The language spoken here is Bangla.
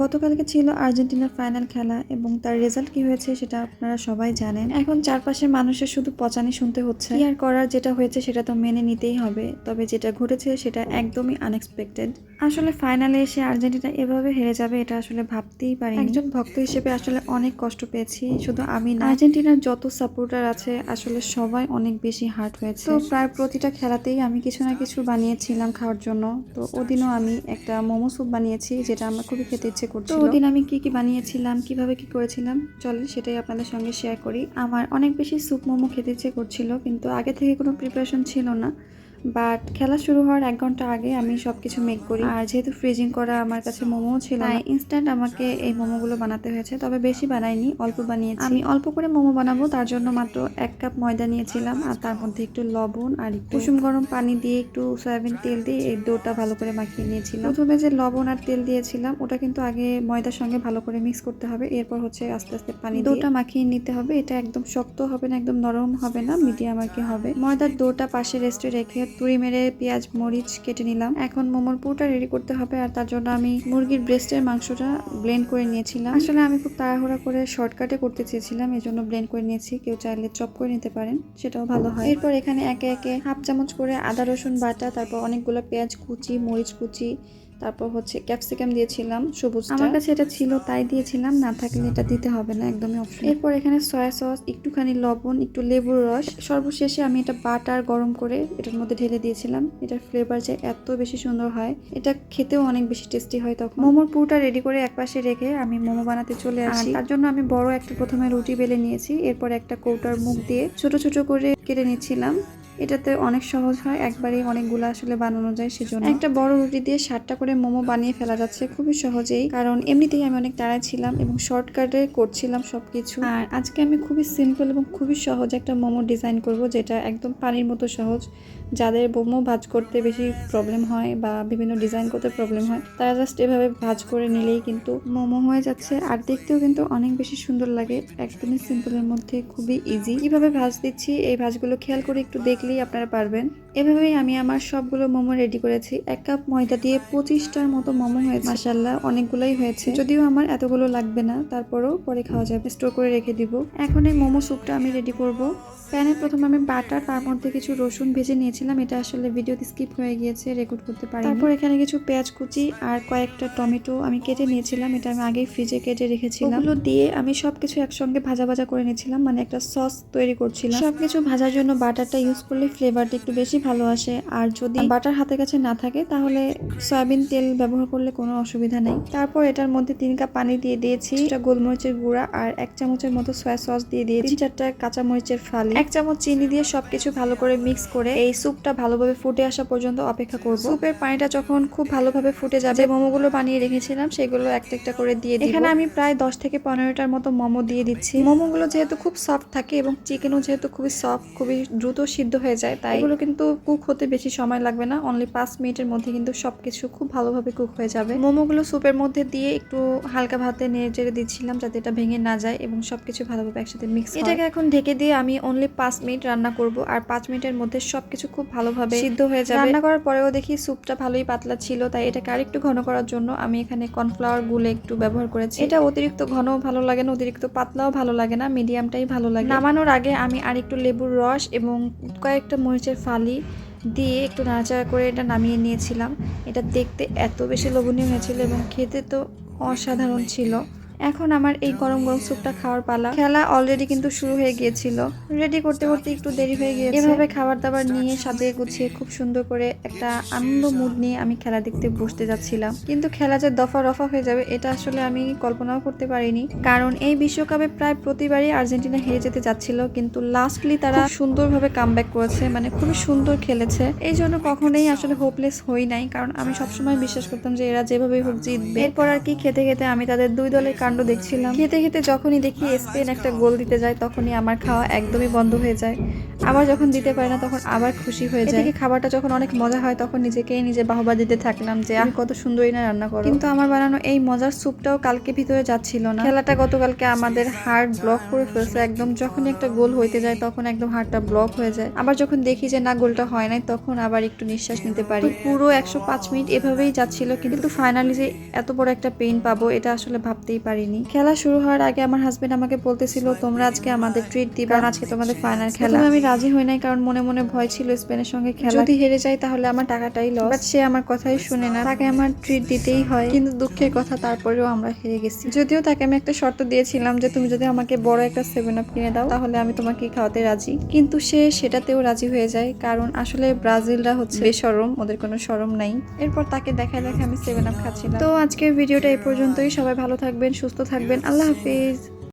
গতকালকে ছিল আর্জেন্টিনার ফাইনাল খেলা এবং তার রেজাল্ট কি হয়েছে সেটা আপনারা সবাই জানেন। এখন চারপাশের মানুষের শুধু পচানি শুনতে হচ্ছে। কি আর করার, যেটা হয়েছে সেটা তো মেনে নিতেই হবে। তবে যেটা ঘটেছে সেটা একদমই আনএক্সপেক্টেড। আসলে ফাইনালে এসে আর্জেন্টিনা এভাবে হেরে যাবে এটা আসলে ভাবতেই পারিনি। একজন ভক্ত হিসেবে আসলে অনেক কষ্ট পেয়েছি, শুধু আমি না, আর্জেন্টিনার যত সাপোর্টার আছে আসলে সবাই অনেক বেশি হার্ট হয়েছে। তো প্রায় প্রতিটা খেলাতেই আমি কিছু না কিছু বানিয়েছিলাম খাওয়ার জন্য। তো ওদিনও আমি একটা মোমো স্যুপ বানিয়েছি, যেটা আমার খুবই খেতে ইচ্ছে করছিল। তো ওদিন আমি কি বানিয়েছিলাম, কিভাবে কি করেছিলাম, চলেন সেটাই আপনাদের সঙ্গে শেয়ার করি। আমার অনেক বেশি স্যুপ মোমো খেতে ইচ্ছে করছিল, কিন্তু আগে থেকে কোনো প্রিপারেশন ছিল না। বাট খেলা শুরু হওয়ার 1 ঘন্টা আগে আমি সবকিছু মেক করি। আর যেহেতু ফ্রিজিং করা আমার কাছে মোমো ছিল না, ইনস্ট্যান্ট আমাকে এই মোমোগুলো বানাতে হয়েছে। তবে বেশি বানাইনি, অল্প বানিয়েছি। আমি অল্প করে মোমো বানাবো, তার জন্য মাত্র 1 কাপ ময়দা নিয়েছিলাম, আর তার মধ্যে একটু লবণ আর একটু কুসুম গরম পানি দিয়ে একটু সয়াবিন তেল দিয়ে এই ডোটা ভালো করে মাখিয়ে নিয়েছিলাম। প্রথমে যে লবণ আর তেল দিয়েছিলাম ওটা কিন্তু আগে ময়দার সঙ্গে ভালো করে মিক্স করতে হবে, এরপর হচ্ছে আস্তে আস্তে পানি দিয়ে ডোটা মাখিয়ে নিতে হবে। এটা একদম শক্ত হবে না, একদম নরম হবে না, মিডিয়াম আর কি হবে। ময়দার ডোটা পাশে রেস্টে রেখে তুড়ি মেরে পেঁয়াজ মরিচ কেটে নিলাম। এখন মোমোর পুরটা রেডি করতে হবে, আর তার জন্য আমি মুরগির ব্রেস্টের মাংসটা ব্লেন্ড করে নিয়েছিলাম। আসলে আমি খুব তাড়াহুড়া করে শর্টকাটে করতে চেয়েছিলাম, এই জন্য ব্লেন্ড করে নিয়েছি। কেউ চাইলে চপ করে নিতে পারেন, সেটাও ভালো হয়। এরপর এখানে একে একে হাফ চামচ করে আদা রসুন বাটা, তারপর অনেকগুলো পেঁয়াজ কুচি, মরিচ কুচি, তারপর হচ্ছে ক্যাপসিকাম দিয়েছিলাম সবুজটা। আমার কাছে এটা ছিল তাই দিয়েছিলাম, না থাকলে এটা দিতে হবে না, একদমই অপশন। এরপর এখানে সয়া সস, একটুখানি লবণ, একটু লেবুর রস, সর্বশেষে আমি এটা বাটার গরম করে এটার মধ্যে ঢেলে দিয়েছিলাম। এটার ফ্লেভার যে এত বেশি সুন্দর হয়, এটা খেতেও অনেক বেশি টেস্টি হয়। তখন মোমোর পুরটা রেডি করে একপাশে রেখে আমি মোমো বানাতে চলে আসি। তার জন্য আমি বড় একটা প্রথমে রুটি বেলে নিয়েছি, এরপর একটা কৌটার মুখ দিয়ে ছোট ছোট করে কেটে নিচ্ছিলাম। এটাতে অনেক সহজ হয়, একবারেই অনেকগুলো আসলে বানানো যায়, সেজন্য একটা বড় রুটি দিয়ে 7টা করে মোমো বানিয়ে ফেলা যাচ্ছে খুবই সহজেই, কারণ এমনিতেই আমি অনেক তাড়ায় ছিলাম এবং শর্টকাটে করছিলাম সবকিছু। আর আজকে আমি খুবই সিম্পল এবং খুবই সহজ একটা মোমো ডিজাইন করব, যেটা একদম পানির মতো সহজ। যাদের মোমো ভাজ করতে বেশি প্রবলেম হয় বা বিভিন্ন ডিজাইন করতে প্রবলেম হয়, তারা জাস্ট এভাবে ভাজ করে নিলেই কিন্তু মোমো হয়ে যাচ্ছে। আর দেখতেও কিন্তু অনেক বেশি সুন্দর লাগে, একদমই সিম্পলের মধ্যে খুবই ইজি। কিভাবে ভাজ দিচ্ছি এই ভাজগুলো খেয়াল করে একটু দেখলেই আপনারা পারবেন। এভাবেই আমি আমার সবগুলো মোমো রেডি করেছি। 1 কাপ ময়দা দিয়ে 25টার মতো মোমো হয়েছে, মাশাআল্লাহ অনেকগুলোই হয়েছে। যদিও আমার এতগুলো লাগবে না, তারপরেও পরে খাওয়া যাবে, স্টোর করে রেখে দিব। এখন এই মোমো স্যুপটা আমি রেডি করব। প্যানে প্রথমে আমি বাটার, তার মধ্যে কিছু রসুন ভেজে নিয়েছিলাম, এটা আসলে ভিডিওতে স্কিপ হয়ে গিয়েছে, রেকর্ড করতে পারিনি। তারপর এখানে কিছু পেঁয়াজ কুচি আর কয়েকটা টমেটো আমি কেটে নিয়েছিলাম, এটা আমি আগেই ফ্রিজে কেটে রেখেছিলাম। ওগুলো দিয়ে আমি সবকিছু একসঙ্গে ভাজা ভাজা করে নিয়েছিলাম, মানে একটা সস তৈরি করছিলাম। সবকিছু ভাজার জন্য বাটারটা ইউজ করলে ফ্লেভারটা একটু বেশি ভালো আসে, আর যদি বাটার হাতের কাছে না থাকে তাহলে সয়াবিন তেল ব্যবহার করলে কোনো অসুবিধা নেই। তারপর এটার মধ্যে 3 কাপ পানি দিয়ে দিয়েছি, এটা গোলমরিচের গুঁড়া আর 1 চামচের মতো সয়া সস দিয়ে দিয়েছি, 3-4টা কাঁচামরিচের ফালি, 1 চামচ চিনি দিয়ে সবকিছু ভালো করে মিক্স করে এই স্যুপটা ভালোভাবে ফুটে আসা পর্যন্ত অপেক্ষা করব। স্যুপের পানিটা যখন খুব ভালোভাবে ফুটে যাবে, মোমোগুলো বানিয়ে রেখেছিলাম সেগুলো একটা একটা করে দিয়ে দিব। এখানে আমি প্রায় 10 থেকে 15টার মতো মোমো দিয়ে দিচ্ছি। মোমোগুলো যেহেতু খুব সফট থাকে এবং চিকেনও যেহেতু খুবই সফট, খুবই দ্রুত সিদ্ধ হয়ে যায়, তাই এগুলো কিন্তু কুক হতে বেশি সময় লাগবে না, অনলি 5 মিনিটের মধ্যে কিন্তু সবকিছু খুব ভালোভাবে কুক হয়ে যাবে। মোমোগুলো স্যুপের মধ্যে দিয়ে একটু হালকা ভাতে নেড়ে চেড়ে দিচ্ছিলাম যাতে এটা ভেঙে না যায় এবং সবকিছু ভালোভাবে একসাথে মিক্স হয়। এটাকে এখন ঢেকে দিয়ে আমি অনলি 5 মিনিট রান্না করব, আর 5 মিনিটের মধ্যে সবকিছু খুব ভালোভাবে সিদ্ধ হয়ে যাবে। রান্না করার পরেও দেখি স্যুপটা ভালোই পাতলা ছিল, তাই এটাকে আরেকটু ঘন করার জন্য আমি এখানে কর্নফ্লাওয়ার গুলে একটু ব্যবহার করেছি। এটা অতিরিক্ত ঘনও ভালো লাগে না, অতিরিক্ত পাতলাও ভালো লাগে না, মিডিয়ামটাই ভালো লাগে। নামানোর আগে আমি আরেকটু লেবুর রস এবং কয়েকটা মরিচের ফালি দিয়ে একটু নাড়াচাড়া করে এটা নামিয়ে নিয়েছিলাম। এটা দেখতে এত বেশি লোভনীয় হয়েছিল এবং খেতে তো অসাধারণ ছিল। এখন আমার এই গরম গরম স্যুপটা খাওয়ার পালা। খেলা অলরেডি কিন্তু শুরু হয়ে গিয়েছিল, রেডি করতে করতে একটু দেরি হয়ে গিয়েছে। এভাবে খাবার দাবার নিয়ে সাজিয়ে গুছিয়ে খুব সুন্দর করে একটা আনন্দ মুড নিয়ে আমি খেলা দেখতে বসতে যাচ্ছিলাম, কিন্তু খেলা যে দফা রফা হয়ে যাবে এটা আসলে আমি কল্পনাও করতে পারিনি, কারণ এই বিশ্বকাপে প্রায় প্রতিবারই আর্জেন্টিনা হেরে যেতে যাচ্ছিল, কিন্তু লাস্টলি তারা সুন্দরভাবে কামব্যাক করেছে, মানে খুবই সুন্দর খেলেছে। এই জন্য কখনোই আসলে হোপলেস হই নাই, কারণ আমি সবসময় বিশ্বাস করতাম যে এরা যেভাবেই হোক জিতবে। এরপর আর কি, খেতে খেতে আমি তাদের দুই দলের কাণ্ড দেখছিলাম। খেতে খেতে যখনই দেখি স্পেন একটা গোল দিতে যায়, তখনই আমার খাওয়া একদমই বন্ধ হয়ে যায়। আবার যখন দিতে পারে না তখন আবার খুশি হয়ে যায়। এদিকে খাবারটা যখন অনেক মজা হয় তখন নিজেকেই নিজে বাহবা দিতে থাকলাম যে আর কত সুন্দরই না রান্না করো। কিন্তু আমার বানানো এই মজার স্যুপটাও কালকে ভিতরে যাচ্ছিল না। খেলাটা গতকালকে আমাদের হার্ট ব্লক করে ফেলছে একদম। যখনই একটা গোল হইতে যায় তখন একদম হার্টটা ব্লক হয়ে যায়। আবার যখন দেখি যে না গোলটা হয় নাই তখন আবার একটু নিঃশ্বাস নিতে পারি। পুরো 105 মিনিট এভাবেই যাচ্ছিল, কিন্তু ফাইনালি যে এত বড় একটা পেইন পাবো এটা আসলে ভাবতেই পারিনি। খেলা শুরু হওয়ার আগে আমার হাজবেন্ড আমাকে বলতেছিল তোমরা আজকে আমাদের ট্রিট দিবা, কারণ আজকে তোমাদের ফাইনাল খেলা। আমি রাজি হই নাই, কারণ মনে মনে ভয় ছিল স্পেনের সঙ্গে খেলা, যদি হেরে যাই তাহলে আমার টাকাটাই লস। বাট সে আমার কথাই শুনে না, তাকে আমার ট্রিট দিতেই হয়। কিন্তু দুঃখের কথা তারপরেও আমরা হেরে গেছি। যদিও তাকে আমি একটা শর্ত দিয়েছিলাম যে তুমি যদি আমাকে বড় একটা 7 আপ কিনে দাও তাহলে আমি তোমাকে খাওয়াতে রাজি, কিন্তু সে সেটাতেও রাজি হয়ে যায়, কারণ আসলে ব্রাজিলরা হচ্ছে বেশরম, ওদের কোনো শরম নাই। এরপর তাকে দেখা আমি 7 আপ খাচ্ছিলাম। তো আজকের ভিডিওটা এই পর্যন্তই। সবাই ভালো থাকবেন, সুস্থ থাকবেন, আল্লাহ হাফিজ।